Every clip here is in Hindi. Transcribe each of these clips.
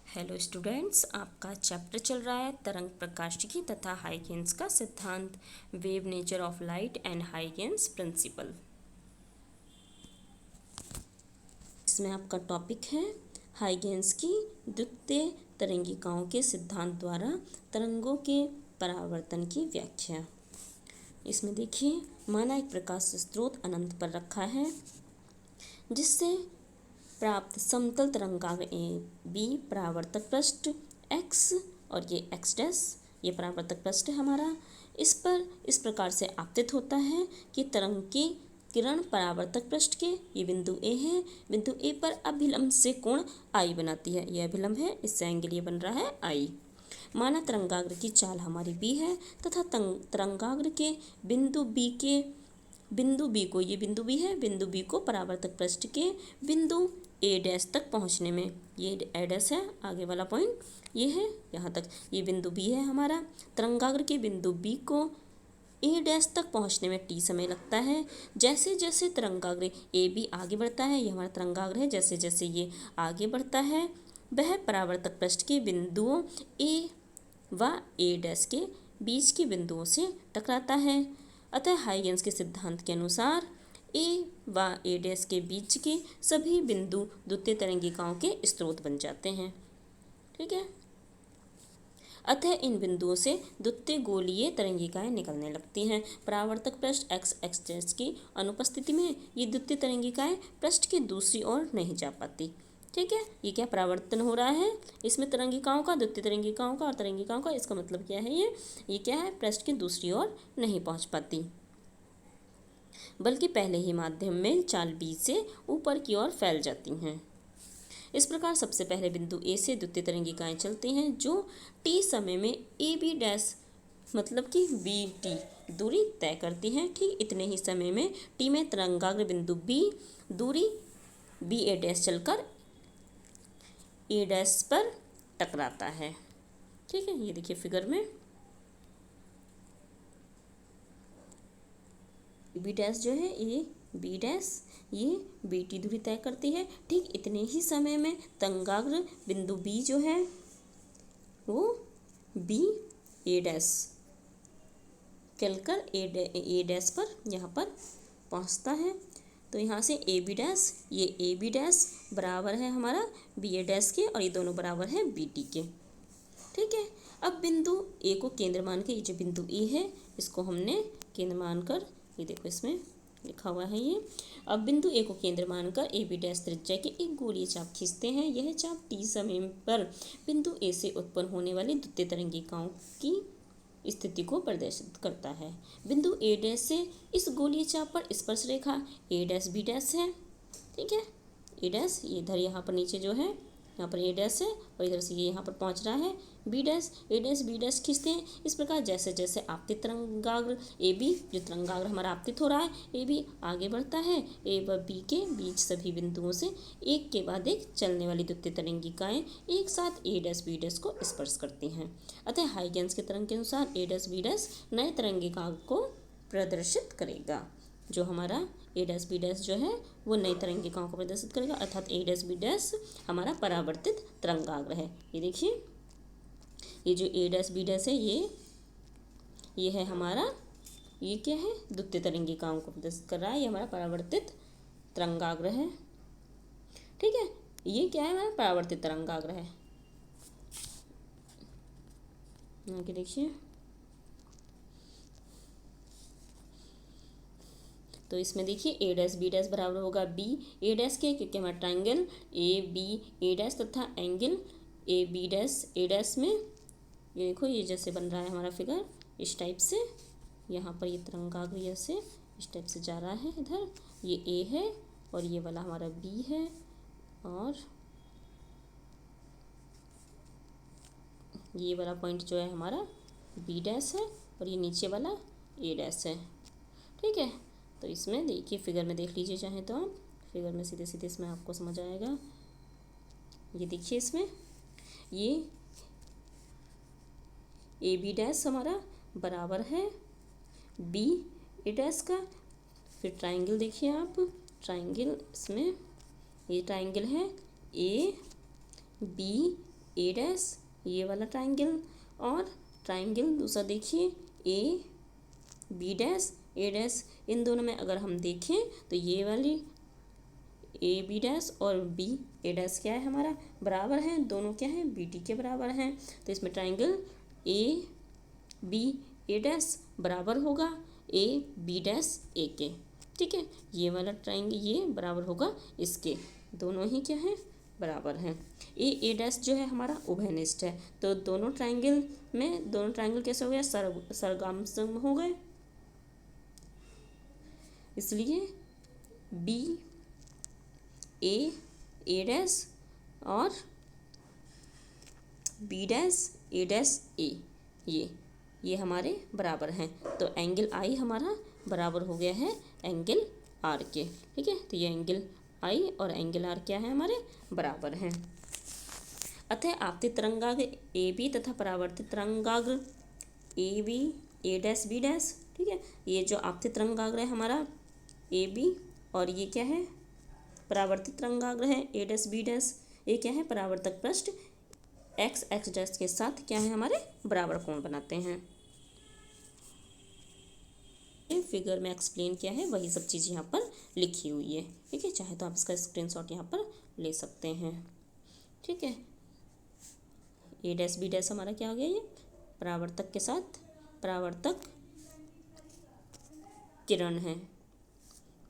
हेलो स्टूडेंट्स, आपका चैप्टर चल रहा है तरंग प्रकाशिकी तथा हाइगेंस का सिद्धांत, wave nature of light and Huygens principle. इसमें आपका टॉपिक है हाइगेंस की द्वितीय तरंगिकाओं के सिद्धांत द्वारा तरंगों के परावर्तन की व्याख्या। इसमें देखिए, माना एक प्रकाश स्रोत अनंत पर रखा है जिससे प्राप्त समतल तरंगाग्र ए बी परावर्तक पृष्ठ एक्स और ये एक्स डैश ये परावर्तक पृष्ठ है हमारा। इस पर इस प्रकार से आपतित होता है कि तरंग की किरण परावर्तक पृष्ठ के ये बिंदु ए है, बिंदु ए पर अभिलंब से कोण आई बनाती है। यह अभिलंब है, इससे एंगल ये बन रहा है आई। माना तरंगाग्र की चाल हमारी बी है तथा तरंगाग्र के बिंदु बी को, ये बिंदु बी है, बिंदु बी को परावर्तक पृष्ठ के बिंदु ए डैश तक पहुंचने में, ये ए डैश है आगे वाला पॉइंट, ये है यहाँ तक, ये बिंदु बी है हमारा। तरंगाग्र के बिंदु बी को ए डैश तक पहुंचने में टी समय लगता है। जैसे जैसे तरंगाग्र ए बी आगे बढ़ता है, ये हमारा तरंगाग्र है, जैसे जैसे ये आगे बढ़ता है वह परावर्तक पृष्ठ के बिंदुओं ए व ए डैश के बीच के बिंदुओं से टकराता है। अतः हाइगेंस के सिद्धांत के अनुसार ए व ए डैश के बीच के सभी बिंदु द्वितीय तरंगिकाओं के स्रोत बन जाते हैं। ठीक है, अतः इन बिंदुओं से द्वितीय गोलीय तरंगिकाएं निकलने लगती हैं। परावर्तक पृष्ठ एक्स एक्स डैश की अनुपस्थिति में ये द्वितीय तरंगिकाएं पृष्ठ की दूसरी ओर नहीं जा पाती। ठीक है, ये क्या परावर्तन हो रहा है इसमें तरंगिकाओं का, द्वितीय तरंगिकाओं का और तरंगिकाओं का। इसका मतलब क्या है, ये क्या है, पृष्ठ की दूसरी ओर नहीं पहुंच पाती बल्कि पहले ही माध्यम में चाल बी से ऊपर की ओर फैल जाती हैं। इस प्रकार सबसे पहले बिंदु ए से द्वितीय तरंगिकाएं चलती हैं जो टी समय में ए बी डैश मतलब कि बी टी दूरी तय करती हैं। ठीक इतने ही समय में टी में तरंगाग्र बिंदु बी दूरी बी ए डैश चलकर ए डैश पर टकराता है। ठीक है, ये देखिए फिगर में बी डैश जो है ये बी डैश ये बी टी दूरी तय करती है। ठीक इतने ही समय में तरंगाग्र बिंदु बी जो है वो बी ए डैश चलकर ए डैश पर यहाँ पर पहुँचता है। तो यहाँ से ए बी डैश, ये ए बी डैश बराबर है हमारा बी ए डैश के और ये दोनों बराबर हैं बी टी के। ठीक है, अब बिंदु ए को केंद्र मान के, ये जो बिंदु ए है इसको हमने केंद्र मानकर, ये देखो इसमें लिखा हुआ है ये। अब बिंदु ए को केंद्र मानकर ए बी डैश त्रिज्या के एक गोलीय चाप खींचते हैं। यह चाप टी समय पर बिंदु ए से उत्पन्न होने वाली द्वितीय तरंगिकाओं की स्थिति को प्रदर्शित करता है। बिंदु ए डैश से इस गोलीय चाप पर स्पर्श रेखा ए डैश बी डैश है। ठीक है, ए डैश ये इधर यहाँ पर नीचे जो है यहाँ पर ए डैश है और इधर से ये यहाँ पर पहुँच रहा है B dash, A dash B dash खींचते हैं। इस प्रकार जैसे जैसे आपतित तरंगाग्र ए बी, जो तरंगाग्र हमारा आपतित हो रहा है ए बी आगे बढ़ता है, ए व बी के बीच सभी बिंदुओं से एक के बाद एक चलने वाली द्वितीय तरंगिकाएं एक साथ ए डैश बी डैश को स्पर्श करती हैं। अतः हाइगेंस के तरंग के अनुसार ए डैश बी डैश नए तरंगिका को प्रदर्शित करेगा। जो हमारा ए डैश बी डैश जो है वो नई तरंगिकाओं को प्रदर्शित करेगा, अर्थात ए डैश बी डैश हमारा परावर्तित तरंगाग्र है। ये देखिए, ये जो ए डैश बी डैश है ये है हमारा, ये क्या है, द्वितीय तरंगिकाओं को प्रदर्शित कर रहा है, ये हमारा परावर्तित तरंगाग्र है। ठीक है, ये क्या है, हमारा परावर्तित तरंगाग्र है। आगे देखिए, तो इसमें देखिए ए डैश बी डैश बराबर होगा बी ए डैश के, क्योंकि हमारा triangle A B A dash तथा angle A B dash A dash में, ये देखो ये जैसे बन रहा है हमारा फिगर इस टाइप से, यहाँ पर ये तरंगाग्र जैसे इस टाइप से जा रहा है, इधर ये ए है और ये वाला हमारा बी है और ये वाला पॉइंट जो है हमारा बी डैश है और ये नीचे वाला ए डैश है। ठीक है, तो इसमें देखिए फिगर में देख लीजिए चाहे तो आप फिगर में सीधे सीधे इसमें आपको समझ आएगा। ये देखिए इसमें ये ए बी डैश हमारा बराबर है बी ए डैश का। फिर ट्राइंगल देखिए आप, ट्राइंगल इसमें ये ट्राइंगल है ए बी ए डैश, ये वाला ट्राइंगल, और ट्राइंगल दूसरा देखिए A B dash A dash. इन दोनों में अगर हम देखें तो ये वाली ए बी डैश और बी ए डैश क्या है हमारा, बराबर है, दोनों क्या है, बी टी के बराबर हैं। तो इसमें triangle A B A dash बराबर होगा ए बी डैश ए के, ठीक है। ये वाला ट्राइंगल ये बराबर होगा इसके, दोनों ही क्या है, बराबर हैं। ए डैश जो है हमारा उभयनिष्ठ है, तो दोनों ट्राइंगल कैसे हो गया, सरगामसम हो गए, इसलिए बी ए डैश और बी डैश ए डैश ए, ये हमारे बराबर हैं। तो एंगल आई हमारा बराबर हो गया है एंगल आर के, ठीक है। तो ये एंगल आई और एंगल आर क्या है, हमारे बराबर हैं। अतः आपतित तरंगाग्र ए बी तथा परावर्तित तरंगाग्र A B A dash B dash, ठीक है। ये जो आपतित तरंगाग्र है हमारा ए बी, और ये क्या है, परावर्तित तरंगाग्र है ए डैश बी डैश। ये क्या है, परावर्तक पृष्ठ एक्स एक्स डैश के साथ क्या है, हमारे बराबर कोण बनाते हैं। फिगर में एक्सप्लेन किया है वही सब चीज़ यहाँ पर लिखी हुई है, ठीक है। चाहे तो आप इसका स्क्रीनशॉट यहाँ पर ले सकते हैं, ठीक है। ए डैश बी डैश हमारा क्या हो गया, ये परावर्तक के साथ परावर्तक किरण है,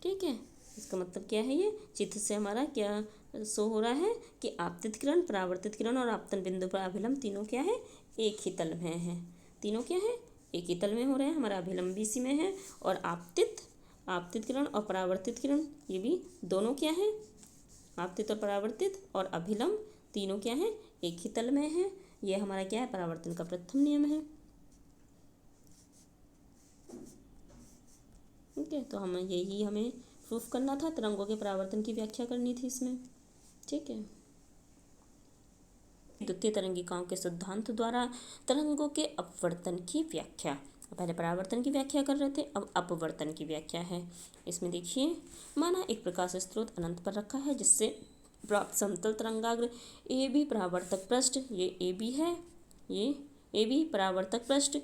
ठीक है। इसका मतलब क्या है, ये चित्र से हमारा क्या शो हो रहा है कि आपतित किरण, परावर्तित किरण और आपतन बिंदु पर अभिलंब तीनों क्या है, एक ही तल में है, तीनों क्या है, एक ही तल में हो रहे हैं। हमारा अभिलंब भी इसी में है, और आपतित किरण और परावर्तित किरण ये भी दोनों क्या है, आपतित और परावर्तित और अभिलंब तीनों क्या है, एक ही तल में है। ये हमारा क्या है, परावर्तन का प्रथम नियम है, ठीक है। तो हमें प्रूफ करना था, तरंगों के परावर्तन की व्याख्या करनी थी इसमें, ठीक है। द्वितीय तरंगिकाओं के सिद्धांत द्वारा तरंगों के अपवर्तन की व्याख्या। पहले परावर्तन की व्याख्या कर रहे थे, अब अपवर्तन की व्याख्या है। इसमें देखिए, माना एक प्रकाश स्रोत अनंत पर रखा है जिससे प्राप्त समतल तरंगाग्र ए बी परावर्तक पृष्ठ, ये ए बी है, ये ए बी परावर्तक पृष्ठ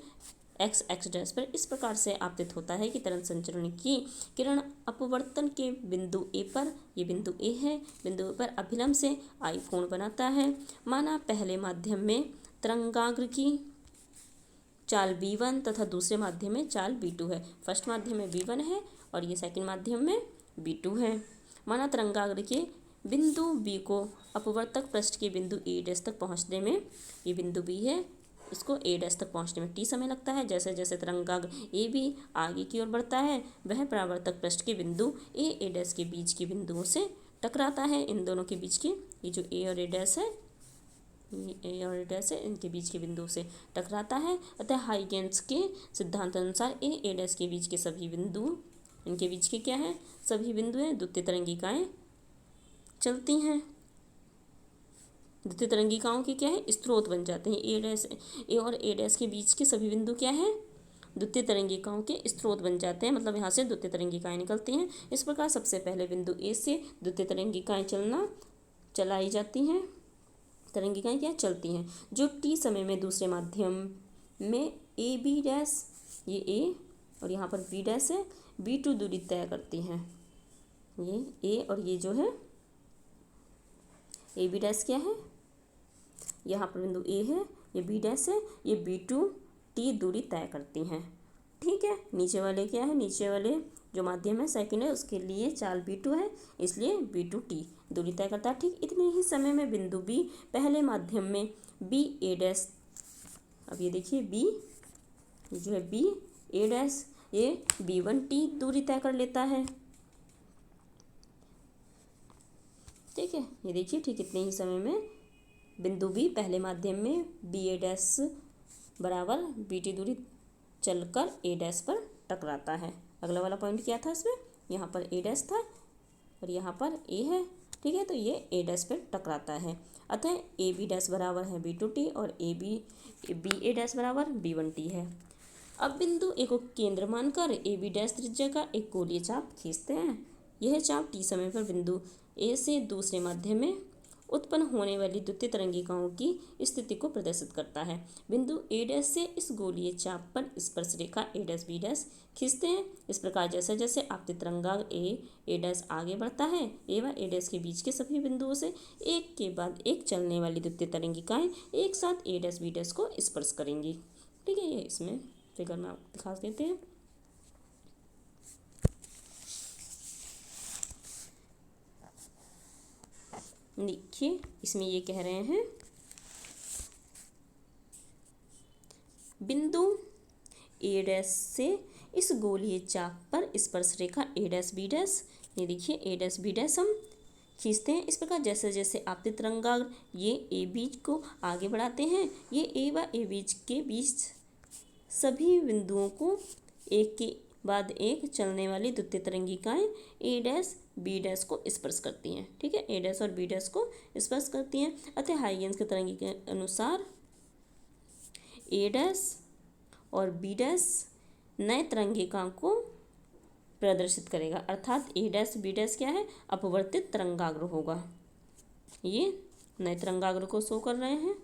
एक्स एक्स डैश पर इस प्रकार से आपतित होता है कि तरंग संचरण की किरण अपवर्तन के बिंदु ए पर, ये बिंदु ए है, बिंदु ए पर अभिलंब से आई कोण बनाता है। माना पहले माध्यम में तरंगाग्र की चाल b1 तथा दूसरे माध्यम में चाल b2 है। फर्स्ट माध्यम में b1 है और ये सेकंड माध्यम में b2 है। माना तरंगाग्र के बिंदु b को अपवर्तक पृष्ठ के बिंदु ए डैश तक पहुँचने में, ये बिंदु b है, इसको ए डैश तक पहुँचने में टी समय लगता है। जैसे जैसे तरंगाग्र ए बी आगे की ओर बढ़ता है, वह परावर्तक पृष्ठ के बिंदु ए डैश के बीच के बिंदुओं से टकराता है। इन दोनों के बीच के, ये जो ए और ए डैश है, ए और ए डैश है, इनके बीच के बिंदु से टकराता है। अतः हाइगेंस के सिद्धांत अनुसार ए डैश के बीच के सभी बिंदु, इनके बीच के क्या है, सभी बिंदु हैं, द्वितीय तरंगिकाएँ चलती हैं। द्वितीय तरंगिकाओं के क्या है, स्रोत बन जाते हैं। ए और ए डैश के बीच के सभी बिंदु क्या है, द्वितीय तरंगिकाओं के स्रोत बन जाते हैं, मतलब यहाँ से द्वितीय तरंगिकाएँ निकलती हैं। इस प्रकार सबसे पहले बिंदु ए से द्वितीय तरंगिकाएँ चलाई जाती हैं, तरंगिकाएँ क्या चलती हैं, जो टी समय में दूसरे माध्यम में ए बी डैश, ये ए और यहाँ पर बी डैश है, b2 दूरी तय करती हैं। ये ए और ये जो है ए बी डैश क्या है, यहाँ पर बिंदु ए है, ये बी डैश है, ये b2 टी दूरी तय करती हैं, ठीक है। नीचे वाले क्या है, नीचे वाले जो माध्यम है सेकंड है, उसके लिए चाल b2 है, इसलिए b2 टी दूरी तय करता है। ठीक इतने ही समय में बिंदु b पहले माध्यम में b ए डैश, अब ये देखिए b, ये जो है b ए डैश, ये b1 टी दूरी तय कर लेता है, ठीक है। ये देखिए, ठीक इतने ही समय में बिंदु बी पहले माध्यम में बी ए डैश बराबर बी टी दूरी चलकर ए डैश पर टकराता है। अगला वाला पॉइंट क्या था इसमें, यहाँ पर ए डैश था और यहाँ पर ए है, ठीक है। तो ये ए डैश पर टकराता है। अतः ए बी डैश बराबर है b2 टी और बी ए डैश बराबर b1 टी है। अब बिंदु ए को केंद्र मानकर ए बी डैश त्रिज्या का एक गोलीय चाप खींचते हैं। यह चाप टी समय पर बिंदु ए से दूसरे माध्यम में उत्पन्न होने वाली द्वितीय तरंगिकाओं की स्थिति को प्रदर्शित करता है। बिंदु A' से इस गोलीय चाप पर स्पर्श रेखा A', B' खींचते हैं। इस प्रकार जैसे जैसे आपतित तरंगाग्र A' आगे बढ़ता है, A व A' के बीच के सभी बिंदुओं से एक के बाद एक चलने वाली द्वितीय तरंगिकाएं एक साथ A', B' को स्पर्श करेंगी। ठीक है, ये इसमें फिगर में आपको दिखा देते हैं। देखिए, इसमें ये कह रहे हैं बिंदु A' से इस गोलीय चाप पर स्पर्श रेखा A', B', ये देखिए A', B' हम खींचते हैं। इस प्रकार जैसे जैसे आपतित तरंगाग्र ये ए बीच को आगे बढ़ाते हैं, ये ए व ए बीच के बीच सभी बिंदुओं को एक के बाद एक चलने वाली द्वितीय तरंगिकाएं A', B' को स्पर्श करती हैं। ठीक है, A' और B' को स्पर्श करती हैं। अतः हाइगेंस के तरंगी के अनुसार A' और B' नए तरंगिका को प्रदर्शित करेगा, अर्थात A', B' क्या है, अपवर्तित तरंगाग्र होगा। ये नए तरंगाग्र को शो कर रहे हैं,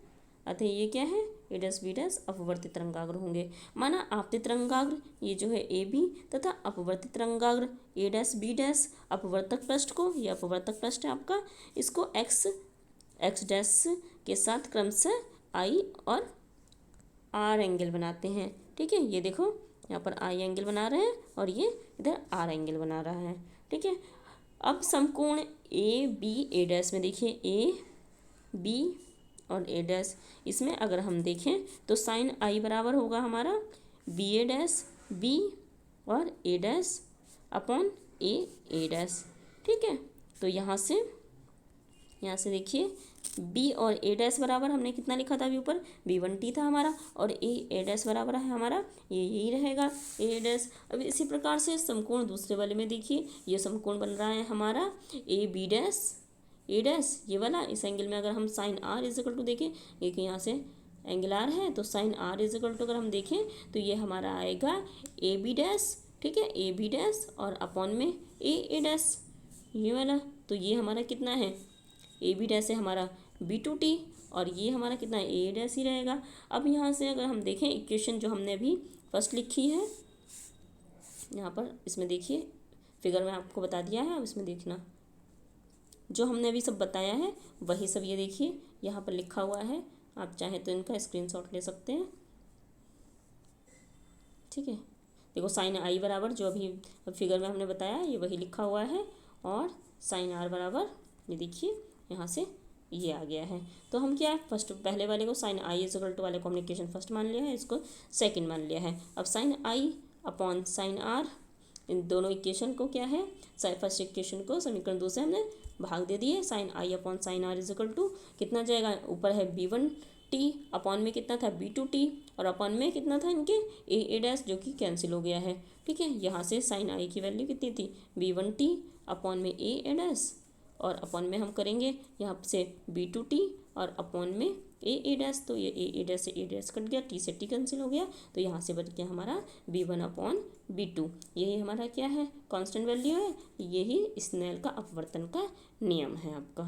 अतः ये क्या है, A', B' अपवर्तित तरंगाग्र होंगे। माना आपतित तरंगाग्र ये जो है ए बी तथा अपवर्तित तरंगाग्र A', B' अपवर्तक पृष्ठ को, ये अपवर्तक पृष्ठ है आपका, इसको x' के साथ क्रमशः I और R एंगल बनाते हैं। ठीक है, ये देखो यहाँ पर I एंगल बना रहे हैं और ये इधर R एंगल बना रहा है। ठीक है, अब समकोण A', में देखिए AB और A', इसमें अगर हम देखें तो साइन I बराबर होगा हमारा BA' और A' अपॉन A'। ठीक है, तो यहाँ से देखिए B और A' बराबर हमने कितना लिखा था अभी ऊपर, B1T था हमारा, और A' बराबर है हमारा, ये यही रहेगा A'। अब इसी प्रकार से समकोण दूसरे वाले में देखिए, ये समकोण बन रहा है हमारा A', ये वाला। इस एंगल में अगर हम साइन R इक्वल टू देखें, एक यहाँ से एंगल R है, तो साइन R इक्वल टू अगर हम देखें तो ये हमारा आएगा AB'। ठीक है, AB' और अपॉन में A', ये वाला। तो ये हमारा कितना है, AB' है हमारा B2T और ये हमारा कितना है A' ही रहेगा। अब यहाँ से अगर हम देखें इक्वेशन जो हमने अभी फर्स्ट लिखी है, यहाँ पर इसमें देखिए फिगर में आपको बता दिया है, अब इसमें देखना जो हमने अभी सब बताया है वही सब ये देखिए यहाँ पर लिखा हुआ है, आप चाहें तो इनका स्क्रीनशॉट ले सकते हैं। ठीक है, देखो साइन I बराबर जो अभी फिगर में हमने बताया ये वही लिखा हुआ है, और साइन R बराबर ये देखिए यहाँ से ये आ गया है। तो हम क्या है, फर्स्ट पहले वाले को साइन I इक्वल टू वाले को हमने इक्वेशन फर्स्ट मान लिया है, इसको सेकंड मान लिया है। अब sine I upon sine R, इन दोनों इक्वेशन को क्या है, फर्स्ट इक्वेशन को समीकरण 2 से हमने भाग दे दिए। Sine I upon sine R equal to कितना जाएगा, ऊपर है B1T, अपॉन में कितना था B2T, और अपॉन में कितना था इनके A' जो कि कैंसिल हो गया है। ठीक है, यहाँ से साइन I की वैल्यू कितनी थी B1T अपॉन में A', और अपॉन में हम करेंगे यहाँ से B2T और अपॉन में A', तो ये A' से A' कट गया, T से T कैंसिल हो गया, तो यहाँ से बच गया हमारा B1 अपॉन B2। यही हमारा क्या है, कांस्टेंट वैल्यू है, यही स्नेल का अपवर्तन का नियम है आपका।